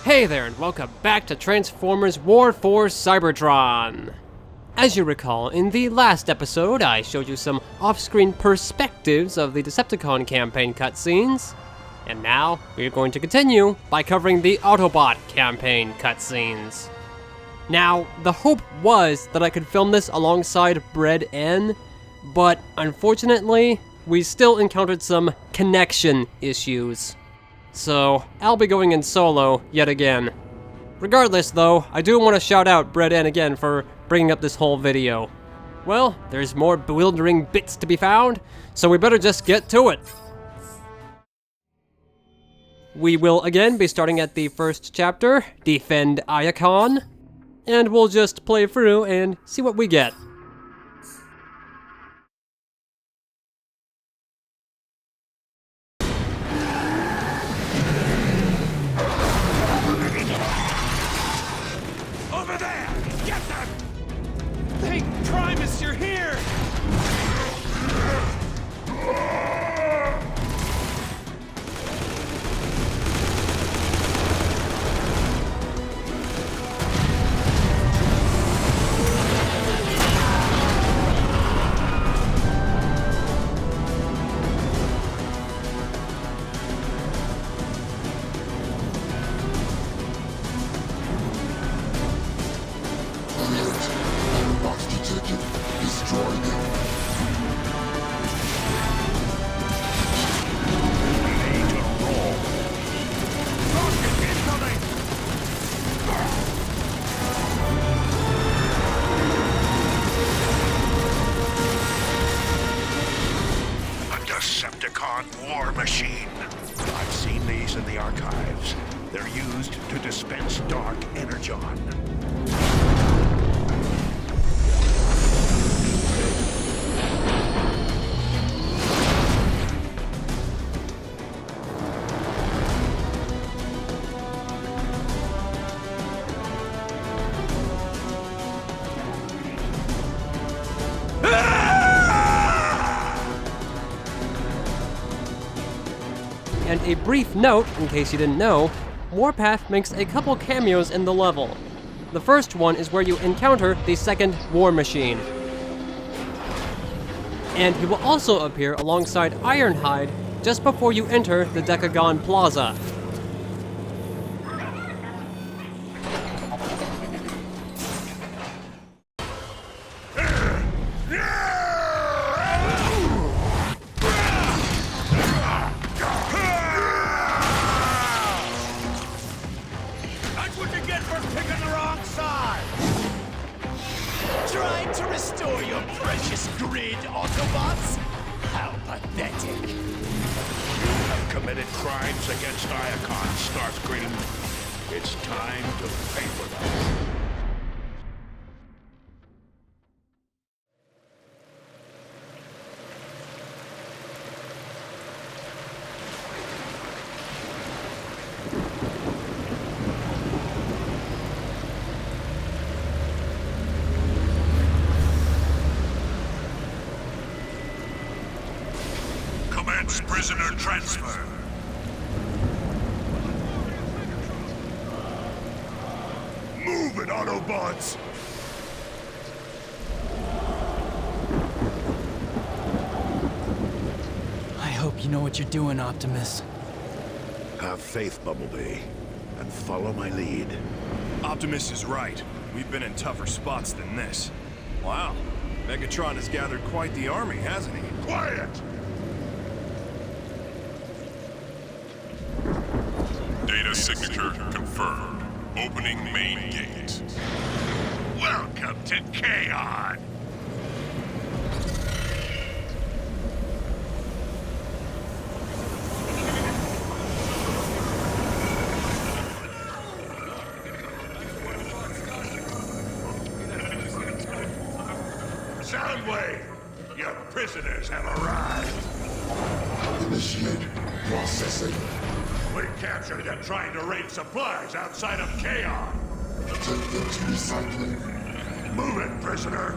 Hey there, and welcome back to Transformers War for Cybertron! As you recall, in the last episode, I showed you some off-screen perspectives of the Decepticon campaign cutscenes, and now we're going to continue by covering the Autobot Campaign cutscenes. Now, the hope was that I could film this alongside Breadn, but unfortunately, we still encountered some connection issues. So, I'll be going in solo yet again. Regardless though, I do want to shout out Breadn again for bringing up this whole video. Well, there's more bewildering bits to be found, so we better just get to it. We will again be starting at the first chapter, Defend Iacon, and we'll just play through and see what we get. Over there! Get them! Hey, Primus, you're here! Decepticon war machine. I've seen these in the archives. They're used to dispense dark energon. And a brief note, in case you didn't know, Warpath makes a couple cameos in the level. The first one is where you encounter the second War Machine. And he will also appear alongside Ironhide just before you enter the Decagon Plaza. Trying to restore your precious grid, Autobots? How pathetic. You have committed crimes against Iacon, Starscream. It's time to pay for them. Prisoner transfer. Move it, Autobots! I hope you know what you're doing, Optimus. Have faith, Bumblebee, and follow my lead. Optimus is right. We've been in tougher spots than this. Wow. Megatron has gathered quite the army, hasn't he? Quiet! Data signature confirmed. Opening main gate. Welcome to Chaos! Soundwave! Your prisoners have arrived! Initiate processing. We captured them trying to raid supplies outside of Chaos! Take them to recycling. Move it, prisoner!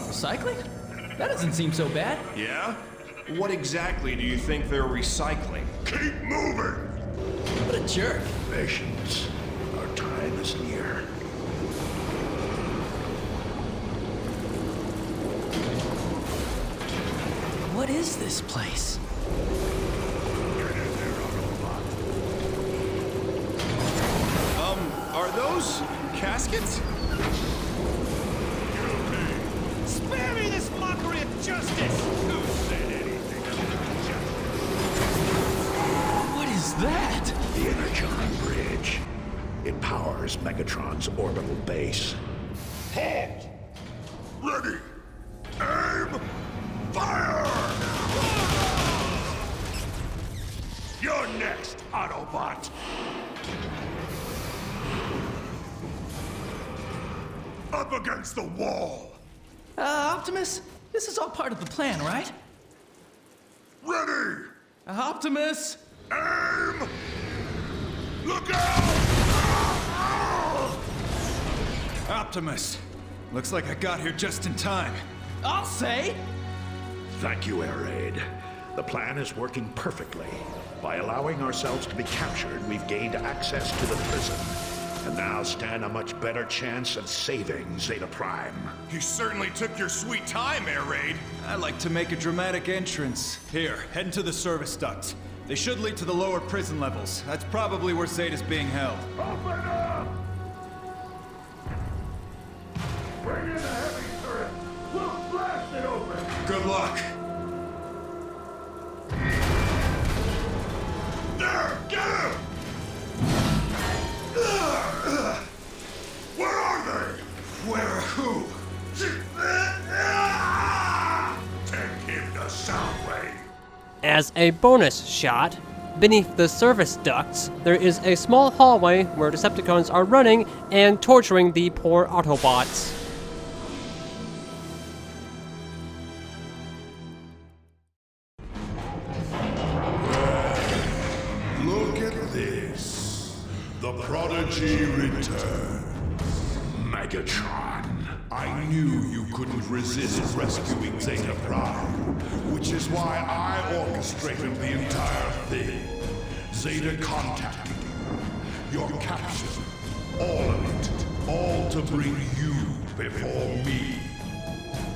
Recycling? That doesn't seem so bad. Yeah? What exactly do you think they're recycling? Keep moving! But a jerk. Patience. Our time is near. What is this place? Get in there, Autobot. Are those caskets? Spare me this mockery of justice! Who said anything about justice? What is that? The Energon Bridge. It powers Megatron's orbital base. Halt! Ready! Aim! Fire! You're next, Autobot! Up against the wall! Optimus, this is all part of the plan, right? Ready! Optimus! Aim! Look out! Optimus. Looks like I got here just in time. I'll say! Thank you, Air Raid. The plan is working perfectly. By allowing ourselves to be captured, we've gained access to the prison, and now stand a much better chance of saving Zeta Prime. You certainly took your sweet time, Air Raid. I like to make a dramatic entrance. Here, head into the service ducts. They should lead to the lower prison levels. That's probably where Zeta's being held. Open up! Bring in the heavy turret! We'll blast it open! Good luck. There! Get him! Where are they? Where who? Take him to Soundwave! As a bonus shot, beneath the service ducts, there is a small hallway where Decepticons are running and torturing the poor Autobots. Look at this. The Prodigy returns. Megatron. I knew you couldn't resist rescuing Zeta Prime, which is why I orchestrated the entire thing. Zeta contacted you. Your capture. All of it. All to bring you before me.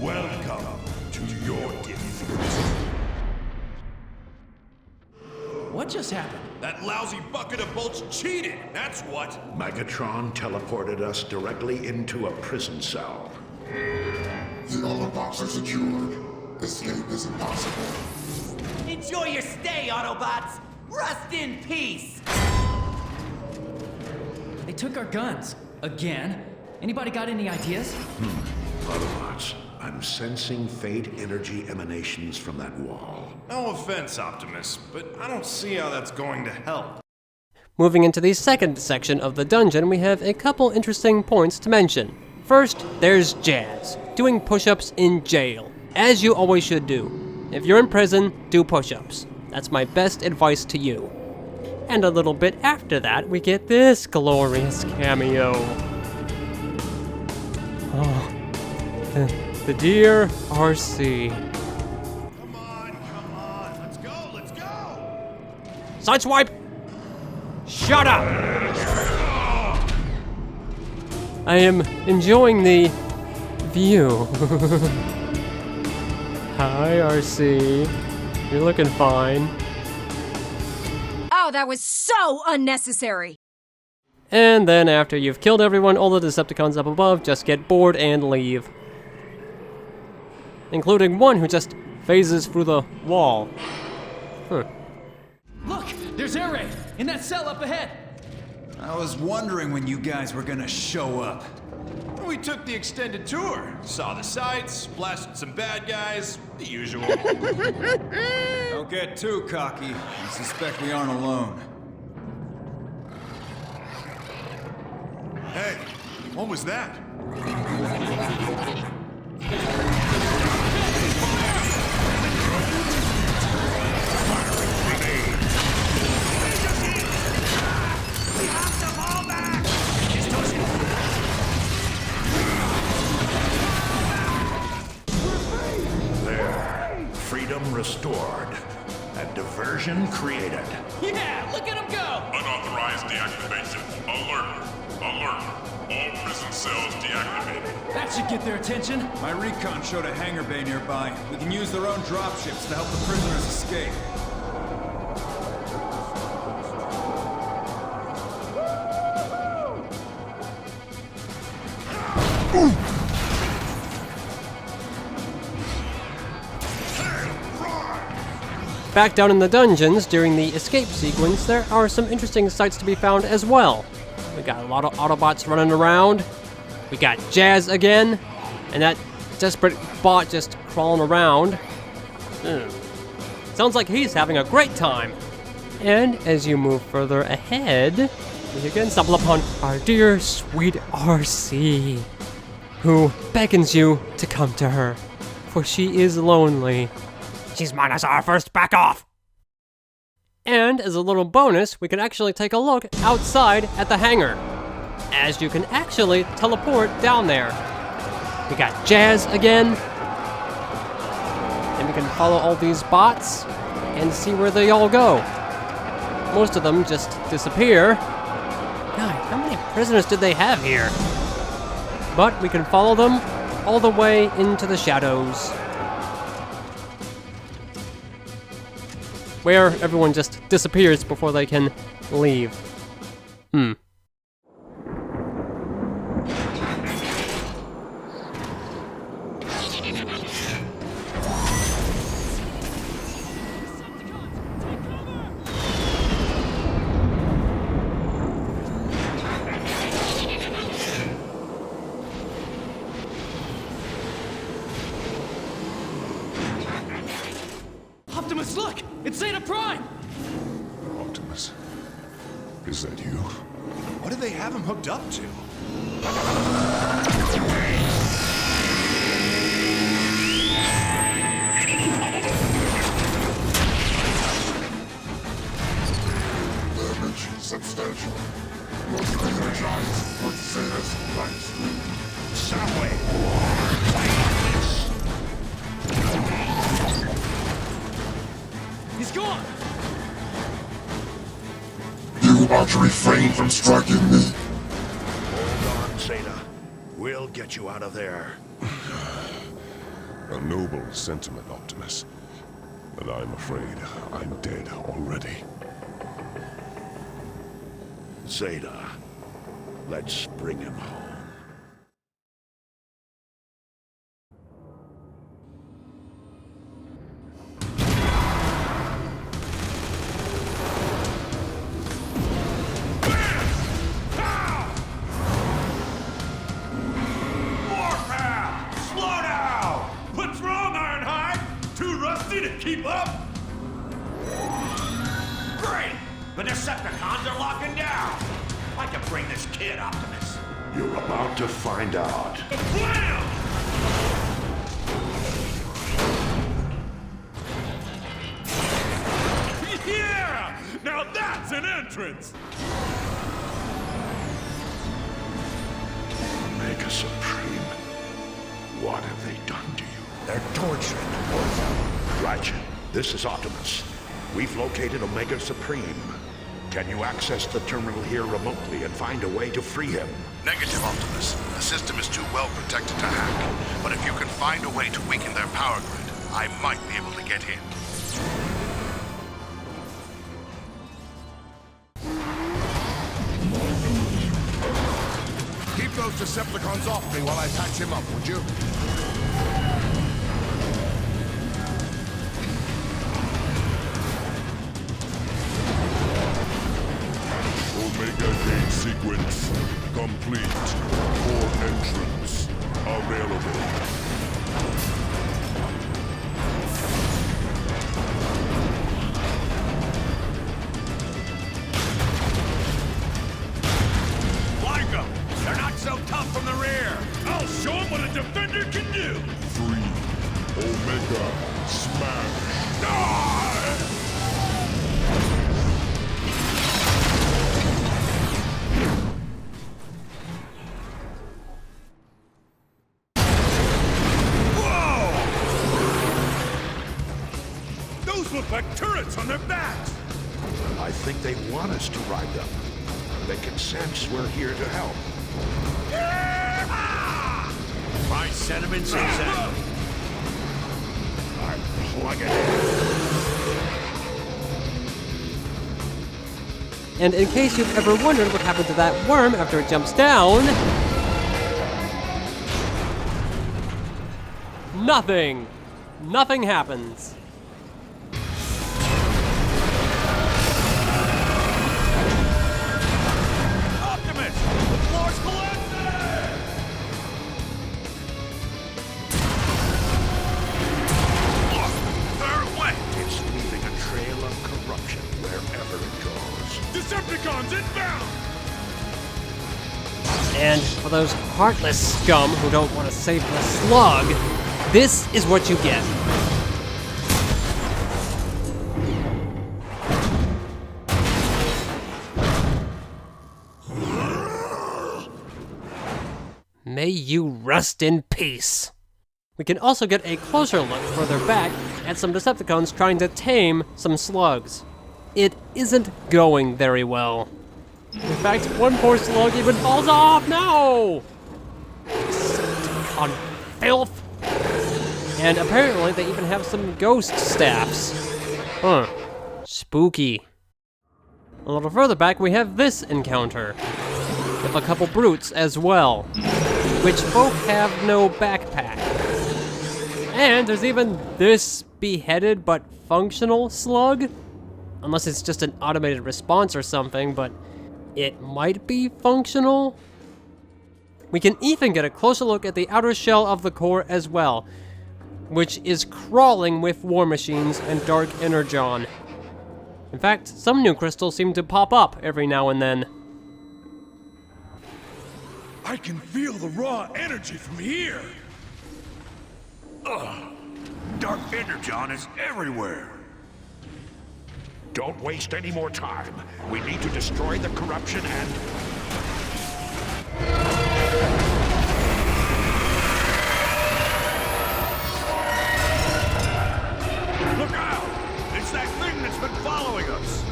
Welcome to your defeat. What just happened? That lousy bucket of bolts cheated, that's what. Megatron teleported us directly into a prison cell. The Autobots are secured. Escape is impossible. Enjoy your stay, Autobots! Rest in peace! They took our guns. Again? Anybody got any ideas? Autobots, I'm sensing faint energy emanations from that wall. No offense, Optimus, but I don't see how that's going to help. Moving into the second section of the dungeon, we have a couple interesting points to mention. First, there's Jazz, doing push-ups in jail, as you always should do. If you're in prison, do push-ups. That's my best advice to you. And a little bit after that, we get this glorious cameo. Oh, the dear RC. Come on, let's go! Sideswipe! Shut up! I am enjoying the view. Hi, RC. You're looking fine. Oh, that was so unnecessary! And then after you've killed everyone, all the Decepticons up above just get bored and leave. Including one who just phases through the wall. Look! There's Air Raid! In that cell up ahead! I was wondering when you guys were gonna show up. We took the extended tour, saw the sights, blasted some bad guys, the usual. Don't get too cocky. I suspect we aren't alone. Hey, what was that? There. Freedom restored. And diversion created. Yeah, look at him go! Unauthorized activated. That should get their attention. My recon showed a hangar bay nearby. We can use their own dropships to help the prisoners escape. Back down in the dungeons, during the escape sequence, there are some interesting sights to be found as well. We got a lot of Autobots running around. We got Jazz again, and that desperate bot just crawling around. Sounds like he's having a great time. And as you move further ahead, we again stumble upon our dear sweet RC, who beckons you to come to her, for she is lonely. She's minus our first, back off! And as a little bonus, we can actually take a look outside at the hangar, as you can actually teleport down there. We got Jazz again, and we can follow all these bots and see where they all go. Most of them just disappear. God, how many prisoners did they have here? But we can follow them all the way into the shadows, where everyone just disappears before they can leave. Optimus, look! It's Zeta Prime! Optimus, is that you? What do they have him hooked up to? Damage substantial. Most energized with Zeta's light. He's gone! You are to refrain from striking me. Hold on, Zeta. We'll get you out of there. A noble sentiment, Optimus. But I'm afraid I'm dead already. Zeta, let's bring him home. To keep up? Great! The Decepticons are locking down! I can bring this kid, Optimus. You're about to find out. Wham! Yeah! Now that's an entrance! Omega Supreme, what have they done to you? They're torturing the poison. Right. This is Optimus. We've located Omega Supreme. Can you access the terminal here remotely and find a way to free him? Negative, Optimus. The system is too well protected to hack. But if you can find a way to weaken their power grid, I might be able to get in. Keep those Decepticons off me while I patch him up, would you? Omega Gate sequence complete. Core entrance available. Like them! They're not so tough from the rear! I'll show him what a defender can do! 3. Omega Smash. Those look like turrets on their backs! I think they want us to ride them. They can sense we're here to help. Yeah! My sentiments exactly. I'm plugging in. And in case you've ever wondered what happened to that worm after it jumps down... Nothing! Nothing happens. Optimus! The floor's collapsing! Look, they're wet. It's leaving a trail of corruption wherever it goes. Decepticons inbound! And for those heartless scum who don't want to save the slug, this is what you get. May you rest in peace. We can also get a closer look further back at some Decepticons trying to tame some slugs. It isn't going very well. In fact, one poor slug even falls off. No! Decepticon filth. And apparently they even have some ghost staffs. Huh. Spooky. A little further back we have this encounter. With a couple brutes as well. Which both have no backpack. And there's even this beheaded but functional slug. Unless it's just an automated response or something, but it might be functional. We can even get a closer look at the outer shell of the core as well, which is crawling with war machines and dark energon. In fact, some new crystals seem to pop up every now and then. I can feel the raw energy from here! Ugh! Dark energon is everywhere! Don't waste any more time. We need to destroy the corruption and... Look out! It's that thing that's been following us!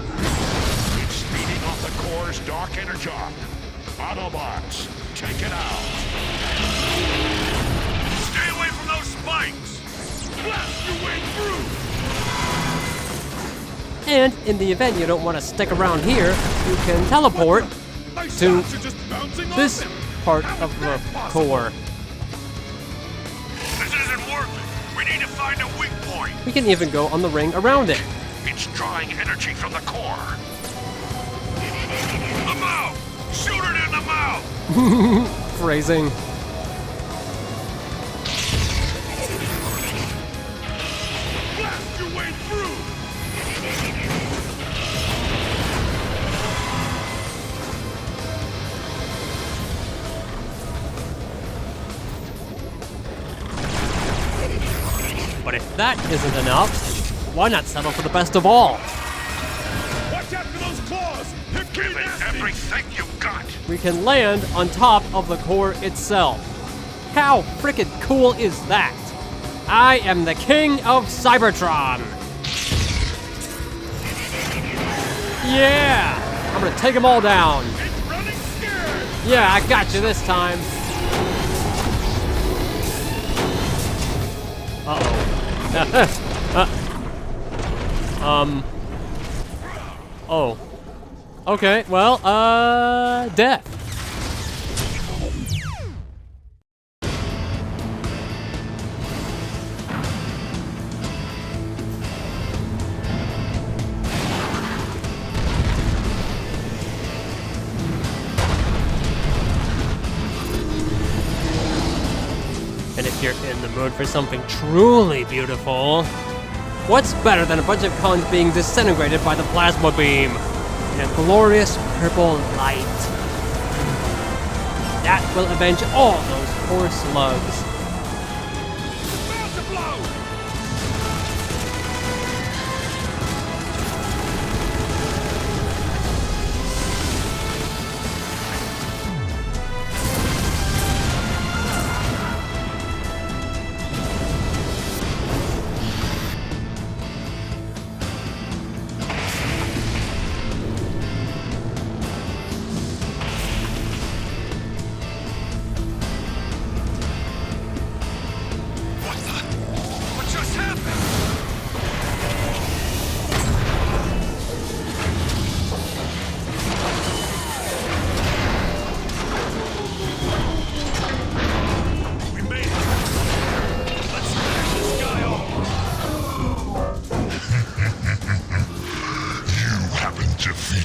It's feeding off the core's dark energon. Autobots, take it out. Stay away from those spikes! Blast your way through! And in the event you don't want to stick around here, you can teleport to this part of the core. This isn't working! We need to find a weak point! We can even go on the ring around it. It's drawing energy from the core. The mouth! Shoot it in the mouth! Phrasing. Blast your way through! But if that isn't enough, why not settle for the best of all? Watch out for those claws! They're Give it nasty. everything you've got. We can land on top of the core itself. How frickin' cool is that? I am the king of Cybertron! Yeah! I'm gonna take them all down. It's running scared! Yeah, I got you this time. Oh. Okay, well, death. And if you're in the mood for something truly beautiful, what's better than a bunch of cons being disintegrated by the plasma beam in a glorious purple light? That will avenge all those poor slugs. Massive blow!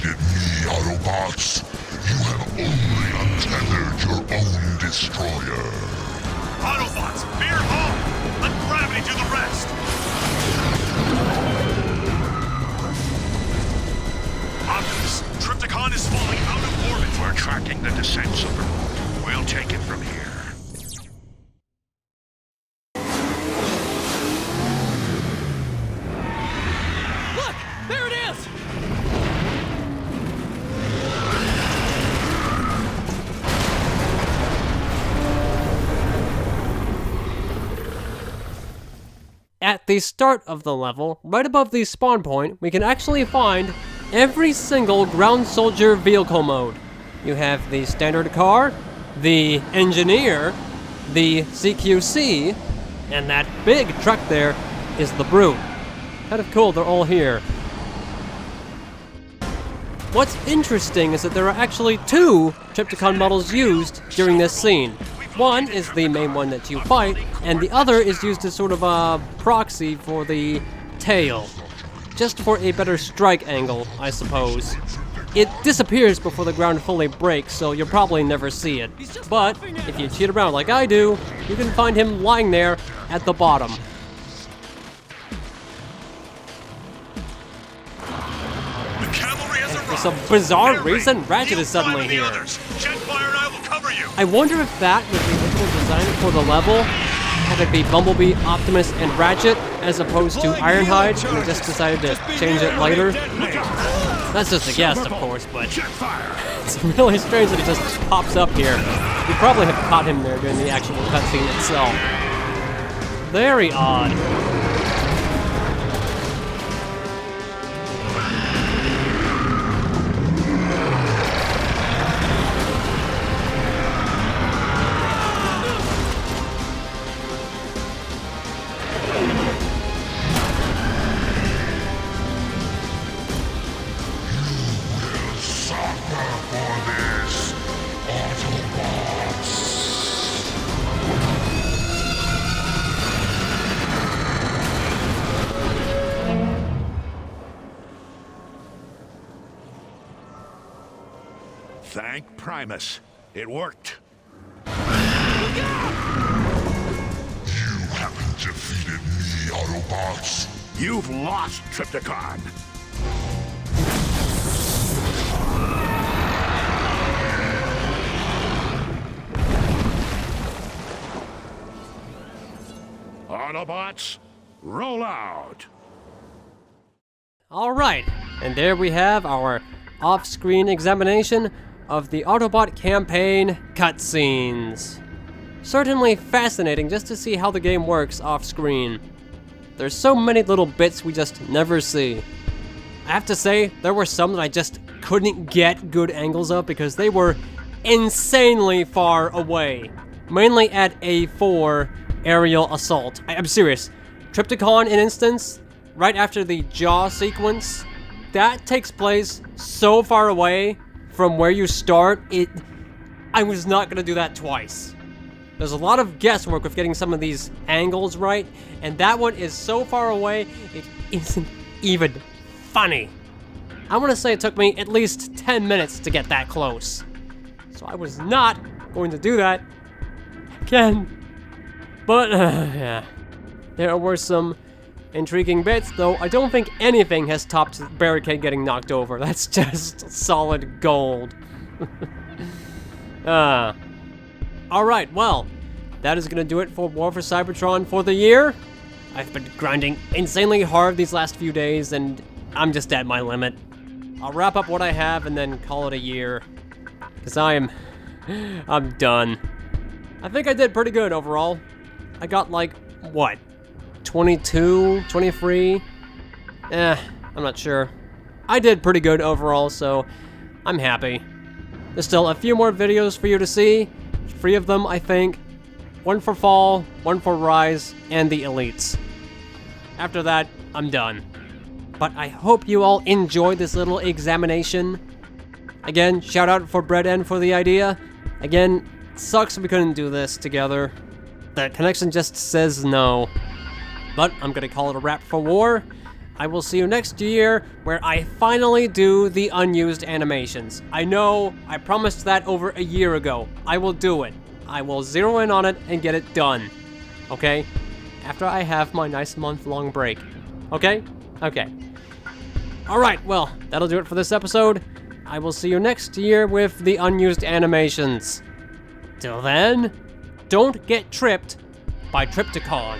defeated me, Autobots. You have only untethered your own destroyer. Autobots, veer home! Let gravity do the rest! Optimus, Trypticon is falling out of orbit. We're tracking the descent, Superlord. We'll take it from here. Look! There it is! At the start of the level, right above the spawn point, we can actually find every single ground soldier vehicle mode. You have the standard car, the engineer, the CQC, and that big truck there is the Brute. Kind of cool, they're all here. What's interesting is that there are actually two Trypticon models used during this scene. One is the main one that you fight, and the other is used as sort of a proxy for the tail. Just for a better strike angle, I suppose. It disappears before the ground fully breaks, so you'll probably never see it. But if you cheat around like I do, you can find him lying there at the bottom. The cavalry has arrived. For some bizarre Get reason, ready. Ratchet You'll is suddenly find the here. others. Jetfire and I will cover you. I wonder if that was the original design for the level. Have it be Bumblebee, Optimus, and Ratchet, as opposed to Ironhide, and we just decided to change it later. That's just a guess, of course, but it's really strange that he just pops up here. We probably have caught him there during the actual cutscene itself. Very odd. Thank Primus. It worked. You haven't defeated me, Autobots. You've lost, Trypticon. Autobots, roll out. Alright, and there we have our off-screen examination of the Autobot Campaign cutscenes. Certainly fascinating just to see how the game works off-screen. There's so many little bits we just never see. I have to say, there were some that I just couldn't get good angles of because they were insanely far away. Mainly at A4 aerial assault. I'm serious. Trypticon, in instance, right after the jaw sequence, that takes place so far away from where you start, I was not gonna do that twice. There's a lot of guesswork with getting some of these angles right, and that one is so far away, it isn't even funny. I wanna say it took me at least 10 minutes to get that close. So I was not going to do that again. But, yeah. There were some intriguing bits, though I don't think anything has topped Barricade getting knocked over. That's just solid gold. Alright, well, that is gonna do it for War for Cybertron for the year. I've been grinding insanely hard these last few days, and I'm just at my limit. I'll wrap up what I have and then call it a year. Because I'm done. I think I did pretty good overall. I got like, what? 22, 23? I'm not sure. I did pretty good overall, so I'm happy. There's still a few more videos for you to see. 3 of them, I think. 1 for Fall, 1 for Rise, and the Elites. After that, I'm done. But I hope you all enjoyed this little examination. Again, shout out for Breadn for the idea. Again, sucks we couldn't do this together. The connection just says no. But I'm gonna call it a wrap for War. I will see you next year where I finally do the unused animations. I know, I promised that over a year ago. I will do it. I will zero in on it and get it done. Okay? After I have my nice month-long break. Okay? Okay. Alright, well, that'll do it for this episode. I will see you next year with the unused animations. Till then, don't get tripped by Trypticon.